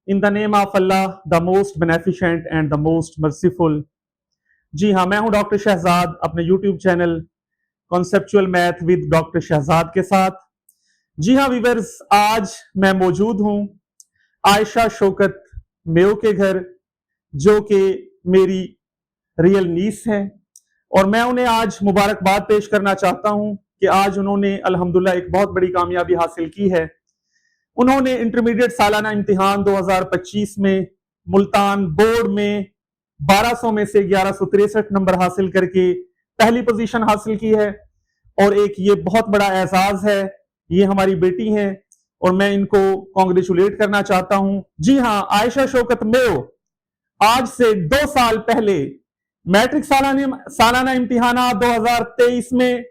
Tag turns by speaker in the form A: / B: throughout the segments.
A: In the name of Allah, the most beneficent and the most merciful. जी हाँ, मैं हूं doctor Shahzad अपने YouTube channel conceptual math with doctor Shahzad के साथ। जी हाँ वीवर्स, आज मैं मौजूद हूं आयशा शौकत मेयो के घर, जो कि मेरी रियल नीस हैं, और मैं उन्हें आज मुबारकबाद पेश करना चाहता हूं कि आज उन्होंने अल्हम्दुलिल्लाह एक बहुत बड़ी कामयाबी हासिल की है। उन्होंने इंटरमीडिएट सालाना इम्तिहान 2025 में मुल्तान बोर्ड में 1200 में से 1163 नंबर हासिल करके पहली पोजीशन हासिल की है, और एक ये बहुत बड़ा एजाज है। ये हमारी बेटी हैं और मैं इनको कॉन्ग्रेचुलेट करना चाहता हूं। जी हाँ, आयशा शौकत मेयो आज से 2 साल पहले मैट्रिक सालाना इम्तिहान 2023 में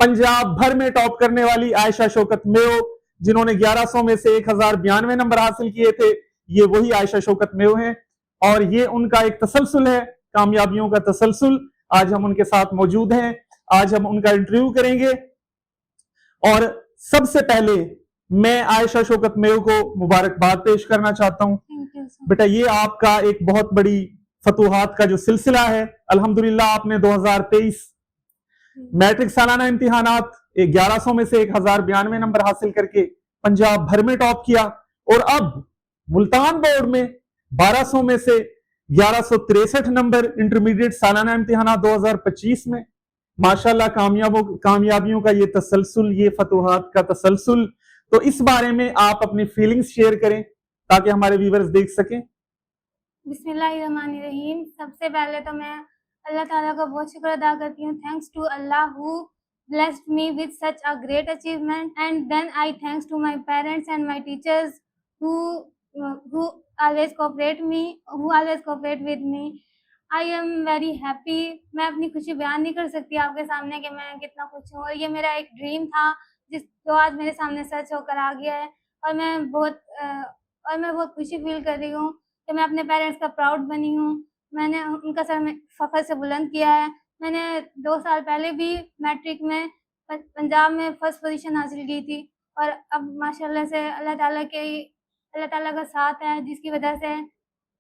A: पंजाब भर में टॉप करने वाली आयशा शौकत मेयो, जिन्होंने 1100 में से 1092 नंबर हासिल किए थे, ये वही आयशा शौकत मेयो हैं। और ये उनका एक तसलसल है, कामयाबियों का तसलसल। आज हम उनके साथ मौजूद हैं, आज हम उनका इंटरव्यू करेंगे। और सबसे पहले मैं आयशा शौकत मेयो को मुबारकबाद पेश करना चाहता हूं। बेटा, ये आपका एक बहुत बड़ी फतूहात का जो सिलसिला है, अल्हम्दुलिल्लाह आपने 2023 मैट्रिक सालाना इम्तिहानात 1100 में से 1092 नंबर हासिल करके पंजाब भर में टॉप किया, और अब मुल्तान बोर्ड में 1200 में से 1163 नंबर इंटरमीडिएट सालाना इम्तिहानात 2025 में। माशाल्लाह, कामयाबियों का ये तसलसल, ये फतूहात का तसलसल। तो इस बारे में आप अपनी फीलिंग्स शेयर करें ताकि हमारे व्यूअर्स देख सकें।
B: बिस्मिल्लाहिर्रहमानिर्रहीम। सबसे पहले तो मैं अल्लाह ताला का बहुत शुक्र अदा करती हूँ। Thanks to Allah who blessed me with such a great achievement, and then I thanks to my parents and my teachers who always cooperate with me. I am very happy. मैं अपनी खुशी बयान नहीं कर सकती आपके सामने कि मैं कितना खुश हूँ, और ये मेरा एक ड्रीम था जो आज मेरे सामने सच होकर आ गया है। और मैं बहुत खुशी फील कर रही हूँ कि मैं अपने पेरेंट्स का प्राउड बनी हूँ। मैंने उनका सर में फख्र से बुलंद किया है। मैंने 2 साल पहले भी मैट्रिक में पंजाब में फर्स्ट पोजीशन हासिल की थी, और अब माशाल्लाह से अल्लाह ताला का साथ है, जिसकी वजह से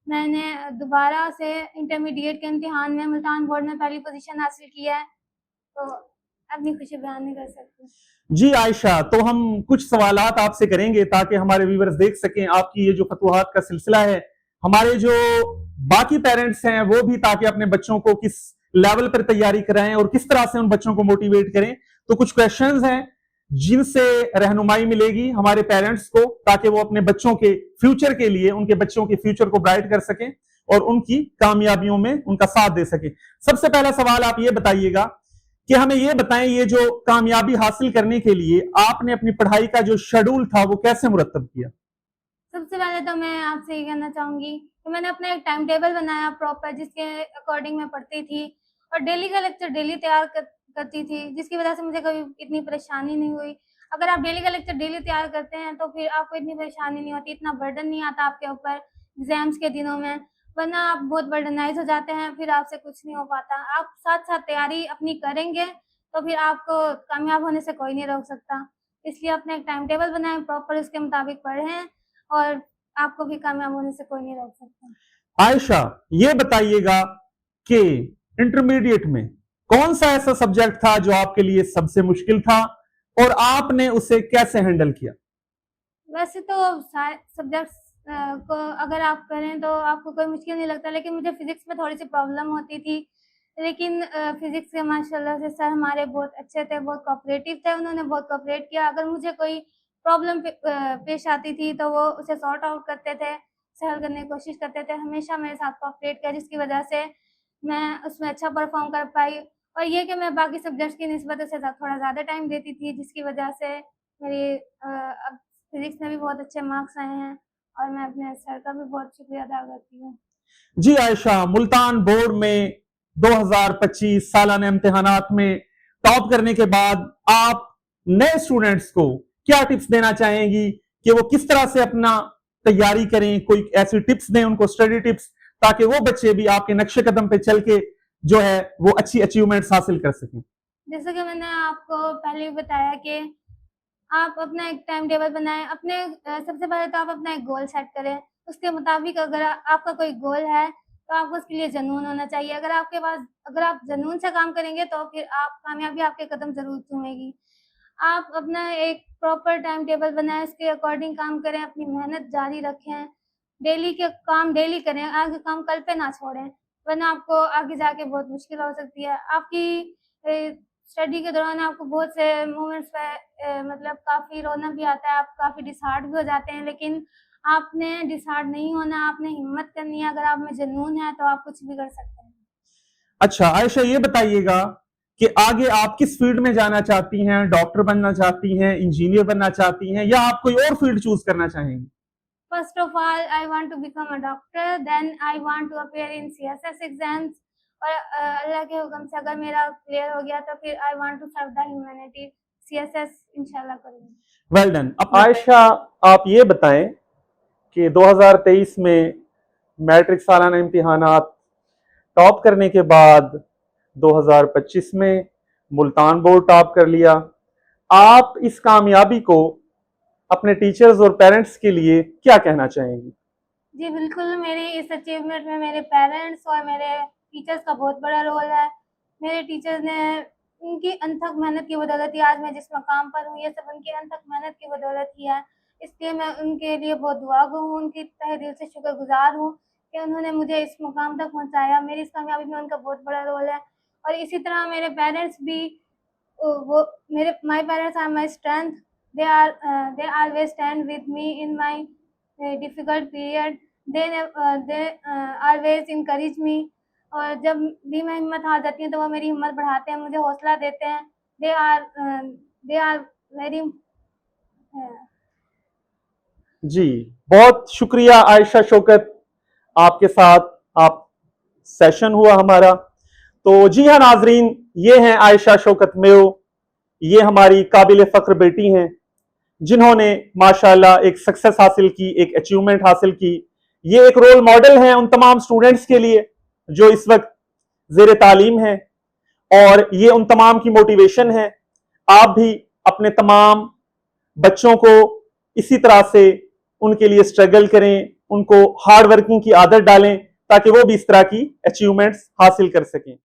B: मैंने दोबारा से इंटरमीडिएट के इम्तिहान में मुल्तान बोर्ड में पहली पोजीशन हासिल की है। तो अपनी खुशी बयान नहीं कर सकती।
A: जी आयशा, तो हम कुछ सवालात आपसे करेंगे ताकि हमारे व्यूअर्स देख सकें आपकी ये जो फतूहात का सिलसिला है। हमारे जो बाकी पेरेंट्स हैं वो भी ताकि अपने बच्चों को किस लेवल पर तैयारी कराएं और किस तरह से उन बच्चों को मोटिवेट करें। तो कुछ क्वेश्चंस हैं जिनसे रहनुमाई मिलेगी हमारे पेरेंट्स को, ताकि वो अपने बच्चों के फ्यूचर के लिए, उनके बच्चों के फ्यूचर को ब्राइट कर सकें और उनकी कामयाबियों में उनका साथ दे सकें। सबसे पहला सवाल आप ये बताइएगा कि हमें ये बताएं, ये जो कामयाबी हासिल करने के लिए आपने अपनी पढ़ाई का जो शेड्यूल था वो कैसे मुरत्तब किया?
B: सबसे पहले तो मैं आपसे ये कहना चाहूंगी कि मैंने अपना एक टाइम टेबल बनाया प्रॉपर, जिसके अकॉर्डिंग मैं पढ़ती थी, और डेली का लेक्चर डेली तैयार करती थी, जिसकी वजह से मुझे कभी इतनी परेशानी नहीं हुई। अगर आप डेली का लेक्चर डेली तैयार करते हैं तो फिर आपको इतनी परेशानी नहीं होती, इतना बर्डन नहीं आता आपके ऊपर एग्जाम्स के दिनों में, वरना आप बहुत बर्डनाइज हो जाते हैं, फिर आपसे कुछ नहीं हो पाता। आप साथ साथ तैयारी अपनी करेंगे तो फिर आपको कामयाब होने से कोई नहीं रोक सकता। इसलिए अपने एक टाइम टेबल बनाए, प्रॉपर उसके मुताबिक पढ़ें, और आपको भी कामयाब होने से कोई नहीं रोक सकता।
A: आयशा, ये बताइएगा कि इंटरमीडिएट में कौन सा ऐसा सब्जेक्ट था जो आपके लिए सबसे मुश्किल था और आपने उसे कैसे हैंडल किया?
B: वैसे तो सारे सब्जेक्ट्स को अगर आप करें तो आपको कोई मुश्किल नहीं लगता, लेकिन मुझे फिजिक्स में थोड़ी सी प्रॉब्लम होती थी। लेकिन फिजिक्स के माशाल्लाह से सर हमारे बहुत अच्छे थे, बहुत कोऑपरेटिव थे, उन्होंने बहुत कोऑपरेट किया। अगर मुझे कोई प्रॉब्लम पेश आती थी तो वो उसे सॉर्ट आउट करते थे, हल करने की कोशिश करते थे, हमेशा मेरे साथ कोऑपरेट किया, जिसकी वजह से मैं उसमें अच्छा परफॉर्म कर पाई। और ये कि मैं बाकी सब्जेक्ट्स की निस्बत से थोड़ा ज़्यादा टाइम देती थी, जिसकी वजह से मेरी अब फिजिक्स में भी बहुत अच्छे मार्क्स आए हैं, और मैं अपने सर का भी बहुत शुक्रिया अदा करती हूँ।
A: जी आयशा, मुल्तान बोर्ड में 2025 सालाना इम्तिहानात में टॉप करने के बाद आप नए स्टूडेंट्स को क्या टिप्स देना चाहेंगी कि वो किस तरह से अपना तैयारी करें? कोई ऐसी टिप्स दें उनको, स्टडी टिप्स, ताकि वो बच्चे भी आपके नक्शे कदम पे चल के जो है वो अच्छी अचीवमेंट्स हासिल कर सकें।
B: जैसे कि मैंने आपको पहले भी बताया कि आप अपना एक टाइम टेबल बनाएं, अपने सबसे पहले तो आप अपना एक गोल सेट करें, उसके मुताबिक अगर आपका कोई गोल है तो आपको उसके लिए जुनून होना चाहिए। अगर आप जुनून से काम करेंगे तो फिर आप कामयाबी आपके कदम ज़रूर चूमेगी। आप अपना एक प्रॉपर टाइम टेबल बनाएं, उसके अकॉर्डिंग काम करें, अपनी मेहनत जारी रखें, डेली के काम डेली करें, आगे काम कल पे ना छोड़ें, वरना आपको आगे जाके बहुत मुश्किल हो सकती है। आपकी स्टडी के दौरान आपको बहुत से मोमेंट्स पे मतलब काफ़ी रोना भी आता है, आप काफ़ी डिसहार्ट भी हो जाते हैं, लेकिन आपने डिसहार्ट नहीं होना, आपने हिम्मत करनी है। अगर आप में जुनून है तो आप कुछ भी कर सकते हैं।
A: अच्छा आयशा, ये बताइएगा कि आगे आप किस फील्ड में जाना चाहती हैं? डॉक्टर बनना चाहती हैं, इंजीनियर बनना चाहती हैं, या आप कोई और फील्ड चूज करना चाहेंगी?
B: First of all, I want to become a doctor. Then I want to appear in CSS exams. और अल्लाह के हुक्म से अगर मेरा क्लियर हो गया तो फिर I want to serve the humanity. CSS इंशाल्लाह करूँगी।
A: Well done. अब आयशा, आप ये बताएं कि 2023 में मैट्रिक सालाना इम्तिहानात टॉप करने के बाद 2025 में मुल्तान बोर्ड टॉप कर लिया। आप इस कामयाबी को अपने टीचर्स और पेरेंट्स के लिए क्या कहना चाहेंगी?
B: जी बिल्कुल, मेरी इस अचीवमेंट में मेरे पेरेंट्स और मेरे टीचर्स का बहुत बड़ा रोल है। मेरे टीचर्स ने उनकी अनथक मेहनत की बदौलत ही आज मैं जिस मकाम पर हूँ, ये सब उनकी अनथक मेहनत की बदौलत ही है। इसलिए मैं उनके लिए बहुत दुआगो हूँ, उनकी तहे दिल से शुक्रगुज़ार हूँ कि उन्होंने मुझे इस मुकाम तक पहुँचाया। मेरी इस कामयाबी में उनका बहुत बड़ा रोल है। और इसी तरह मेरे पेरेंट्स भी वो मेरे my parents are my strength. they always stand with me in my difficult period. They always encourage me. और जब भी मैं हिम्मत हार जाती हूँ तो वो मेरी हिम्मत बढ़ाते हैं, मुझे हौसला देते हैं। दे आर वेरी
A: जी, बहुत शुक्रिया आयशा शौकत, आपके साथ आप सेशन हुआ हमारा। तो जी हाँ नाजरीन, ये हैं आयशा शौकत मेयो। ये हमारी काबिल फख्र बेटी हैं जिन्होंने माशाल्लाह एक सक्सेस हासिल की, एक अचीवमेंट हासिल की। ये एक रोल मॉडल हैं उन तमाम स्टूडेंट्स के लिए जो इस वक्त जेर तालीम हैं, और ये उन तमाम की मोटिवेशन है। आप भी अपने तमाम बच्चों को इसी तरह से उनके लिए स्ट्रगल करें, उनको हार्ड वर्किंग की आदत डालें ताकि वो भी इस तरह की अचीवमेंट्स हासिल कर सकें।